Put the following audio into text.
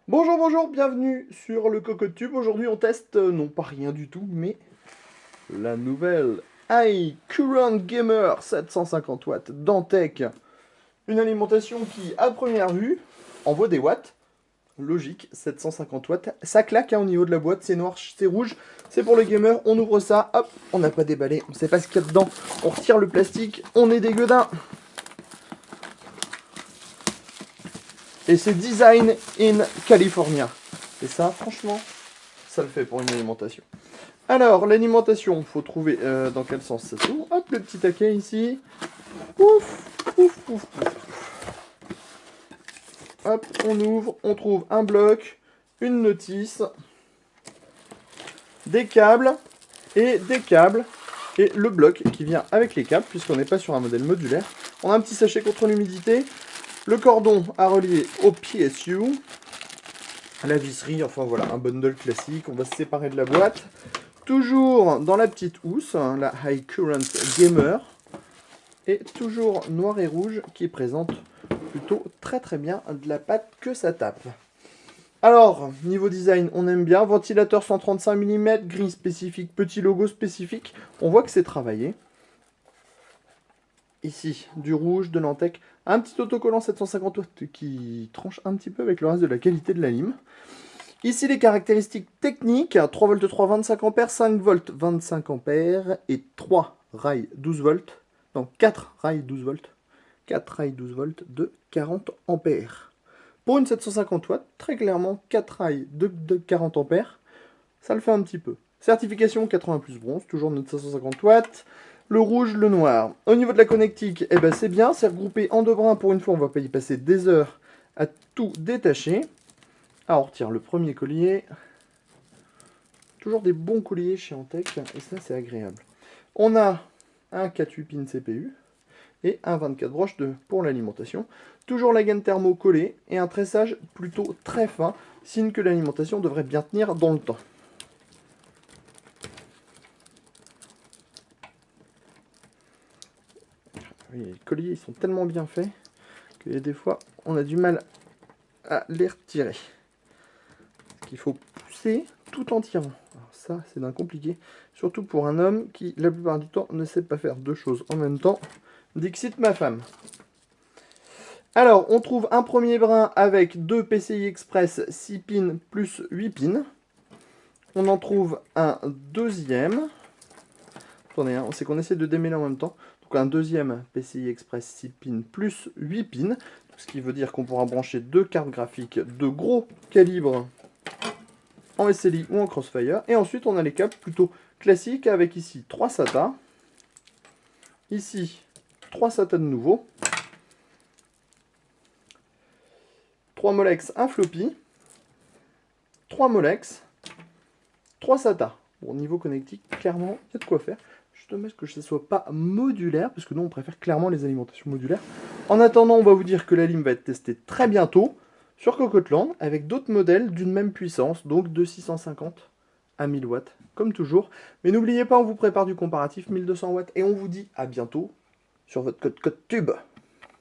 Bonjour, bonjour, bienvenue sur le Cocotte Tube. Aujourd'hui, on teste, non pas rien du tout, mais la nouvelle iCurrent Gamer 750 watts Dantec. Une alimentation qui, à première vue, envoie des watts. Logique, 750 watts. Ça claque hein, au niveau de la boîte, c'est noir, c'est rouge. C'est pour le gamer, on ouvre ça, hop, on n'a pas déballé, on sait pas ce qu'il y a dedans. On retire le plastique, on est des gueudins. Et c'est Design in California. Et ça, franchement, ça le fait pour une alimentation. Alors, l'alimentation, il faut trouver dans quel sens ça s'ouvre. Hop, le petit taquet ici. Ouf, ouf, ouf, ouf. Hop, on ouvre, on trouve un bloc, une notice, des câbles, et le bloc qui vient avec les câbles, puisqu'on n'est pas sur un modèle modulaire. On a un petit sachet contre l'humidité, le cordon à relier au PSU, la visserie, enfin voilà, un bundle classique. On va se séparer de la boîte. Toujours dans la petite housse, hein, la iCurrent Gamer. Et toujours noir et rouge qui présente plutôt très très bien de la pâte que ça tape. Alors, niveau design, on aime bien. Ventilateur 135 mm, grille spécifique, petit logo spécifique. On voit que c'est travaillé. Ici, du rouge, de Lantec. Un petit autocollant 750 watts qui tranche un petit peu avec le reste de la qualité de la lime. Ici, les caractéristiques techniques. 3 volts 3, 25 ampères, 5 volts 25 ampères et 3 rails 12 volts. Non, 4 rails 12 volts. 4 rails 12 volts de 40 ampères. Pour une 750 watts, très clairement, 4 rails de 40 ampères, ça le fait un petit peu. Certification 80 plus bronze, toujours notre 750 watts. Le rouge, le noir. Au niveau de la connectique, eh ben c'est bien, c'est regroupé en deux brins. Pour une fois, on va pas y passer des heures à tout détacher. Ah, on retire le premier collier. Toujours des bons colliers chez Antec, et ça c'est agréable. On a un 4-8 pin CPU et un 24 broches pour l'alimentation. Toujours la gaine thermo collée et un tressage plutôt très fin, signe que l'alimentation devrait bien tenir dans le temps. Oui, les colliers ils sont tellement bien faits que des fois on a du mal à les retirer. Il faut pousser tout en tirant. Alors ça, c'est d'un compliqué. Surtout pour un homme qui, la plupart du temps, ne sait pas faire deux choses en même temps. Dixit ma femme. Alors, on trouve un premier brin avec deux PCI Express 6 pins plus 8 pins. On en trouve un deuxième. Attendez, hein, c'est qu'on essaie de démêler en même temps. Donc un deuxième PCI Express 6 pins plus 8 pins. Ce qui veut dire qu'on pourra brancher deux cartes graphiques de gros calibre en SLI ou en Crossfire. Et ensuite, on a les câbles plutôt classiques avec ici 3 SATA. Ici, 3 SATA de nouveau. 3 Molex, un floppy. 3 Molex. 3 SATA. Bon, niveau connectique, clairement, il y a de quoi faire. Juste dommage que ce ne soit pas modulaire, parce que nous, on préfère clairement les alimentations modulaires. En attendant, on va vous dire que la lime va être testée très bientôt sur Cocoteland, avec d'autres modèles d'une même puissance, donc de 650 à 1000 watts, comme toujours. Mais n'oubliez pas, on vous prépare du comparatif 1200 watts, et on vous dit à bientôt sur votre code Tube.